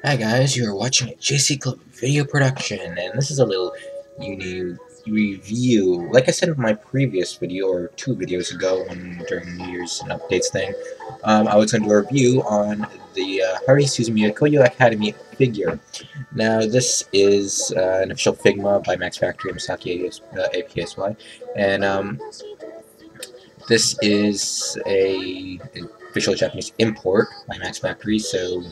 Hi guys, you are watching a JC Club video production, and this is a little uni review. Like I said in my previous video, or 2 videos ago, during New Year's and updates thing, I was going to do a review on the Haruhi Suzumiya Kouyou Academy figure. Now, this is an official Figma by Max Factory and Misaki APSY, and this is a official Japanese import by Max Factory, so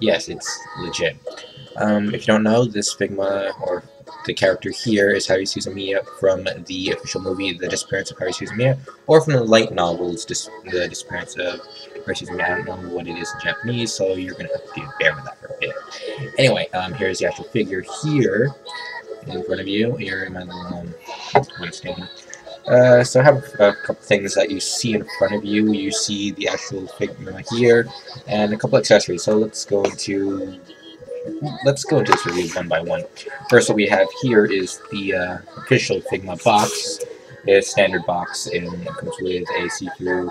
yes, it's legit. If you don't know, this Figma, or the character here, is Haruhi Suzumiya from the official movie The Disappearance of Haruhi Suzumiya, or from the light novels The Disappearance of Haruhi Suzumiya. I don't know what it is in Japanese, so you're going to have to bear with that for a bit. Anyway, here's the actual figure here in front of you. Here in my little one stand. So I have a couple things that you see in front of you. You see the actual Figma here, and a couple accessories. So let's go into this review one by one. First, what we have here is the official Figma box. It's a standard box, and it comes with a see-through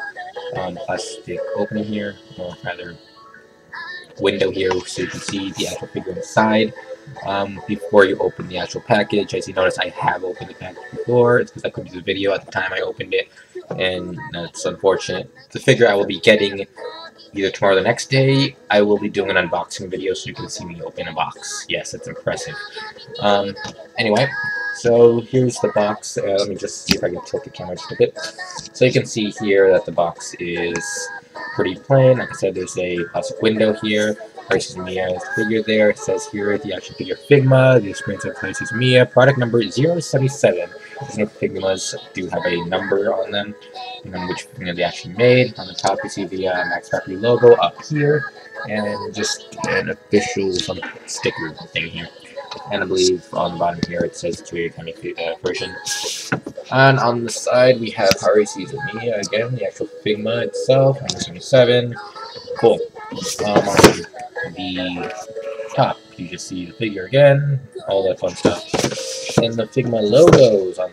plastic opening here, or rather window here, so you can see the actual figure inside. Before you open the actual package, as you notice, I have opened the package before. It's because I couldn't do the video at the time I opened it, and that's unfortunate. The figure I will be getting either tomorrow or the next day. I will be doing an unboxing video so you can see me open a box. Yes, it's impressive. Anyway, so here's the box. Let me just see if I can tilt the camera just a bit. So you can see here that the box is pretty plain. Like I said, there's a plastic window here. Haruhi Suzumiya's figure there. It says here the action figure Figma, the experience of Haruhi Suzumiya, product number 077. These Figmas do have a number on them, and which figure they actually made. On the top, you see the Max Factory logo up here, and just an official sticker thing here. And I believe on the bottom here it says Kouyou Academy version. And on the side we have Haruhi Suzumiya again, the actual Figma itself, number 77. Cool. On the top, you just see the figure again, all that fun stuff. And the Figma logos on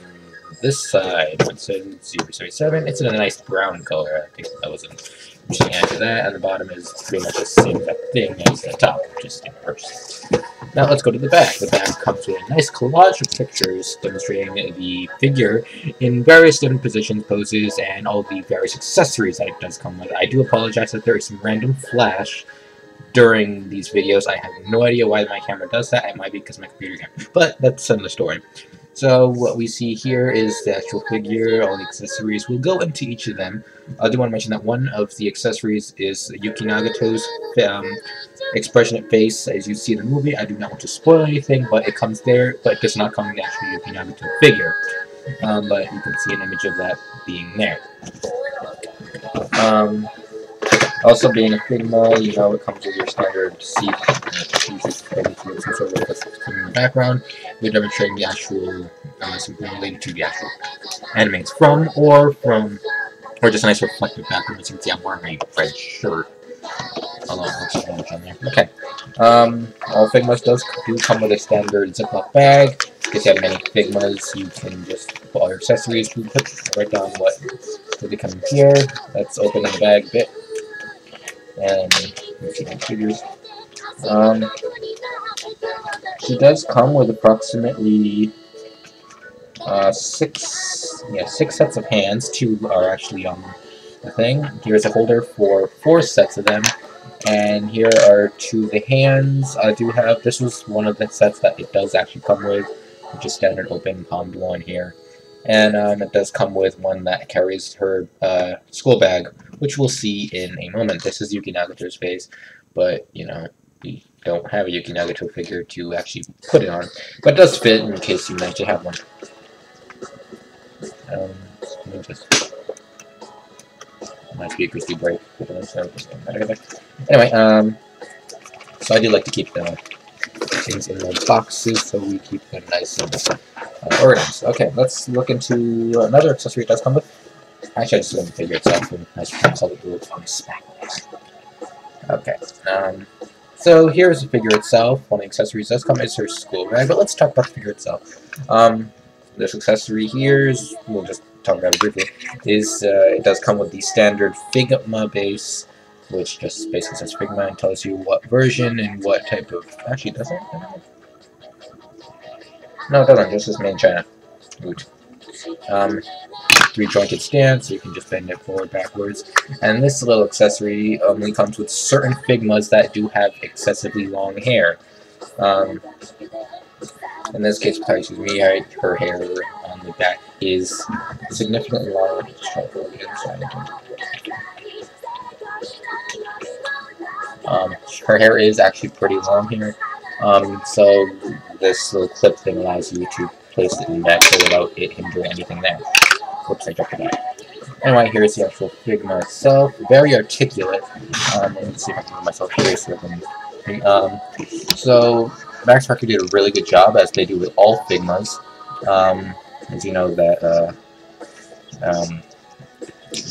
this side, it says 077. It's in a nice brown color. I think that was an interesting add to that. And the bottom is pretty much the same exact thing as the top, just in reverse. Now let's go to the back. The back comes with a nice collage of pictures demonstrating the figure in various different positions, poses, and all the various accessories that it does come with. I do apologize that there is some random flash during these videos. I have no idea why my camera does that. It might be because my computer can, but that's another story. So what we see here is the actual figure, all the accessories. We'll go into each of them. I do want to mention that one of the accessories is Yuki Nagato's expressionate face, as you see in the movie. I do not want to spoil anything, but it comes there, but it does not come in the actual Yuki Nagato figure. But you can see an image of that being there. Also, being a Figma, you know, it comes with your standard seat, some sort of in the background. We're demonstrating the actual, something related to the actual anime it's from, or just a nice reflective background. As you can see, I'm wearing a red shirt. Okay. All Figmas do come with a standard Ziploc bag. If you have many Figmas, you can just put all your accessories. You put right down what they come in here. Let's open the bag a bit. And let's see my figures. She does come with approximately six sets of hands. 2 are actually on the thing. Here's a holder for 4 sets of them, and here are 2 of the hands. I do have, this was one of the sets that it does actually come with, which is standard open palmed one here. And it does come with one that carries her school bag, which we'll see in a moment. This is Yuki Nagato's face, but, you know, we don't have a Yuki Nagato figure to actually put it on. But it does fit in case you might have one. Let me just... My speakers do break. Anyway, so I do like to keep the things in the boxes, so we keep them nice and organized. Okay, let's look into another accessory it does come with. Actually, I just want to figure itself, and I should call it the spec. Okay, so here's the figure itself. One of the accessories does come is her school bag, but let's talk about the figure itself. This accessory here is, we'll just talk about it briefly, is it does come with the standard Figma base which just basically says Figma and tells you what version and what type of... Actually, does it? No, it doesn't. Just says Made in China. Root. 3-jointed stand, so you can just bend it forward, backwards. And this little accessory only comes with certain Figmas that do have excessively long hair. In this case, Haruhi Suzumiya, her hair on the back is significantly longer. Just try to go inside. Her hair is actually pretty long here. So this little clip thing allows you to place it in the back without it hindering anything there. Whoops, I dropped it out. Anyway, here's the actual Figma itself. Very articulate. Let me see if I can move myself here so I can... so Max Factory did a really good job, as they do with all Figmas. As you know that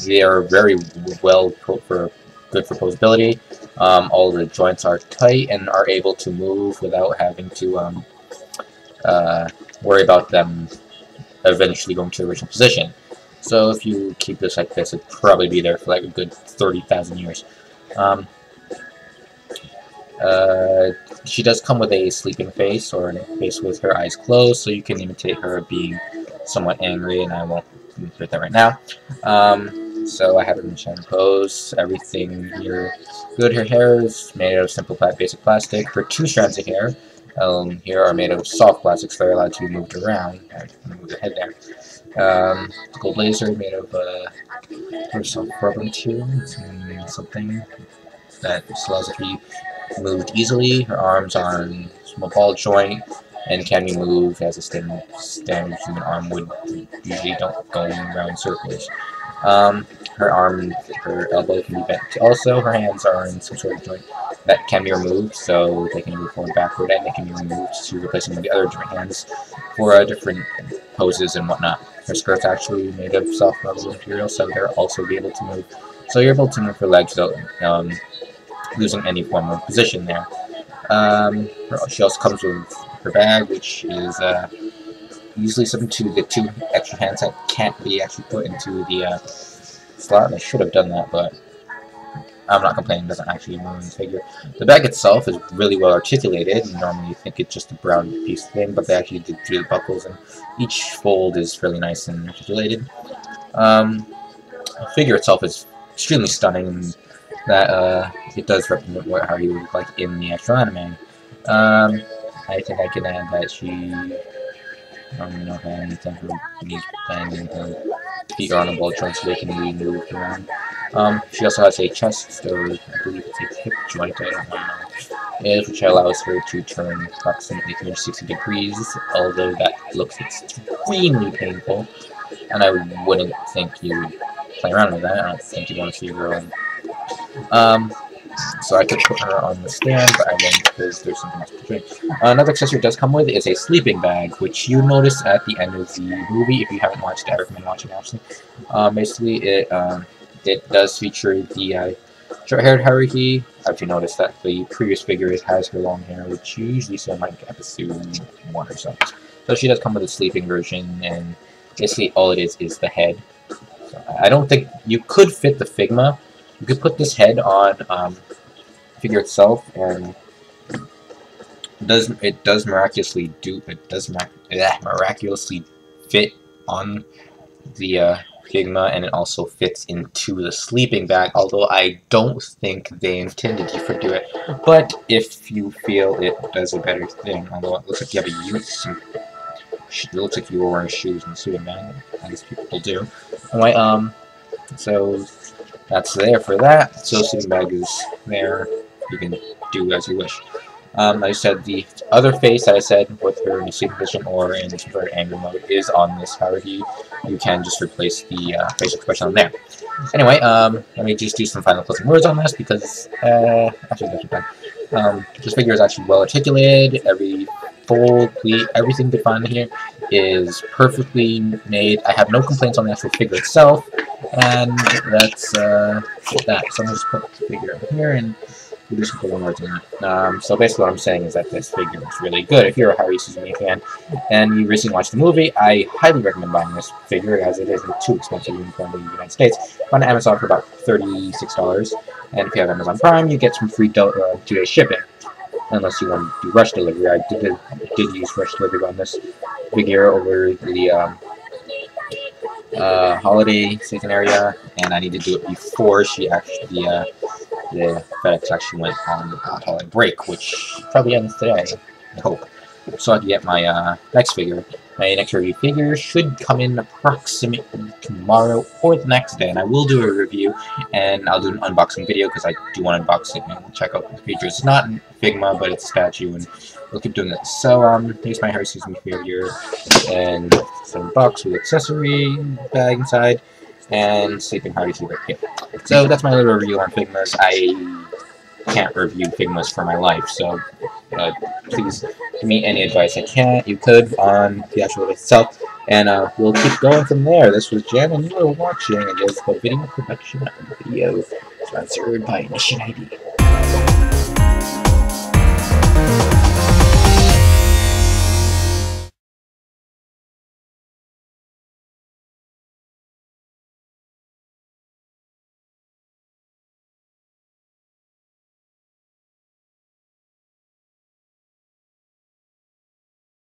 they are very well good for posability. All the joints are tight and are able to move without having to worry about them eventually going to the original position. So if you keep this like this, it'd probably be there for like a good 30,000 years. She does come with a sleeping face, or a face with her eyes closed, so you can imitate her being somewhat angry, and I won't do that right now. So I have her in shining pose. Everything here good. Her hair is made out of simple basic plastic. Her 2 strands of hair here are made of soft plastics that are allowed to be moved around. I'm going to move the head there. Gold laser made of soft rubber material. It's something that allows it to be moved easily. Her arms are in a small ball joint and can be moved as a standard human arm would. Usually don't go around circles. Her elbow can be bent. Also, her hands are in some sort of joint that can be removed, so they can move forward and backward, and they can be removed to replace them with the other different hands for different poses and whatnot. Her skirt's actually made of soft rubber material, so they're also be able to move. So you're able to move her legs without losing any form of position there. She also comes with her bag, which is usually something to the 2 extra hands that can't be actually put into the slot. And I should have done that, but I'm not complaining. It doesn't actually ruin the figure. The bag itself is really well articulated. Normally you think it's just a brown piece thing, but they actually did do the buckles, and each fold is really nice and articulated. The figure itself is extremely stunning. That it does represent what Haruhi would look like in the actual anime. I think I can add that she, I don't even know if I have anything for knees bending, her feet are on a ball joint so they can be moved around. She also has a chest, so I believe it's a hip joint, I don't know, which allows her to turn approximately 360 degrees, although that looks extremely painful, and I wouldn't think you would play around with that. I don't think you want to see a girl. So I could put her on the stand, but I won't because there's something else to drink. Another accessory it does come with is a sleeping bag, which you notice at the end of the movie. If you haven't watched it, I recommend watching it, actually. Basically, it does feature the short-haired Haruhi. I've noticed that the previous figure has her long hair, which you usually see in like episode 1 or so. So she does come with a sleeping version, and basically all it is the head. So I don't think you could fit the Figma. You could put this head on figure itself, and it does miraculously fit on the Figma, and it also fits into the sleeping bag. Although I don't think they intended you to do it, but if you feel it does a better thing, although it looks like you have a suit. It looks like you were wearing shoes in the sleeping bag. At least people do. Anyway, so that's there for that. So sleeping bag is there. You can do as you wish. I said the other face that I said with her in the sleeping position or in some sort of anger mode is on this Haruhi. You can just replace the facial expression on there. Anyway, let me just do some final closing words on this because actually that's done. This figure is actually well articulated. Every fold, pleat, everything defined here is perfectly made. I have no complaints on the actual figure itself, and that's that. So I'm gonna just put the figure over here and do some cool words on it. So basically what I'm saying is that this figure is really good. If you're a Haruhi Suzumiya fan and you recently watched the movie, I highly recommend buying this figure, as it isn't too expensive even from the United States. On Amazon for about $36. And if you have Amazon Prime, you get some free 2-day shipping. Unless you want to do rush delivery. I did use rush delivery on this figure over the holiday season area, and I need to do it before she actually the FedEx actually went on holiday break, which probably ends today, I hope. So I can get my next figure. My next review figure should come in approximately tomorrow or the next day, and I will do a review, and I'll do an unboxing video because I do want to unbox it and check out the features. It's not in Figma, but it's a statue, and we'll keep doing this. So here's my Haruhi Suzumiya figure, and some box with accessory bag inside, and sleeping Haruhi Suzumiya. Yeah. So that's my little review on Figmas. I can't review Figmas for my life, so please give me any advice you could on the actual itself, and we'll keep going from there. This was Jen, and you were watching the video production video sponsored by Rendition ID.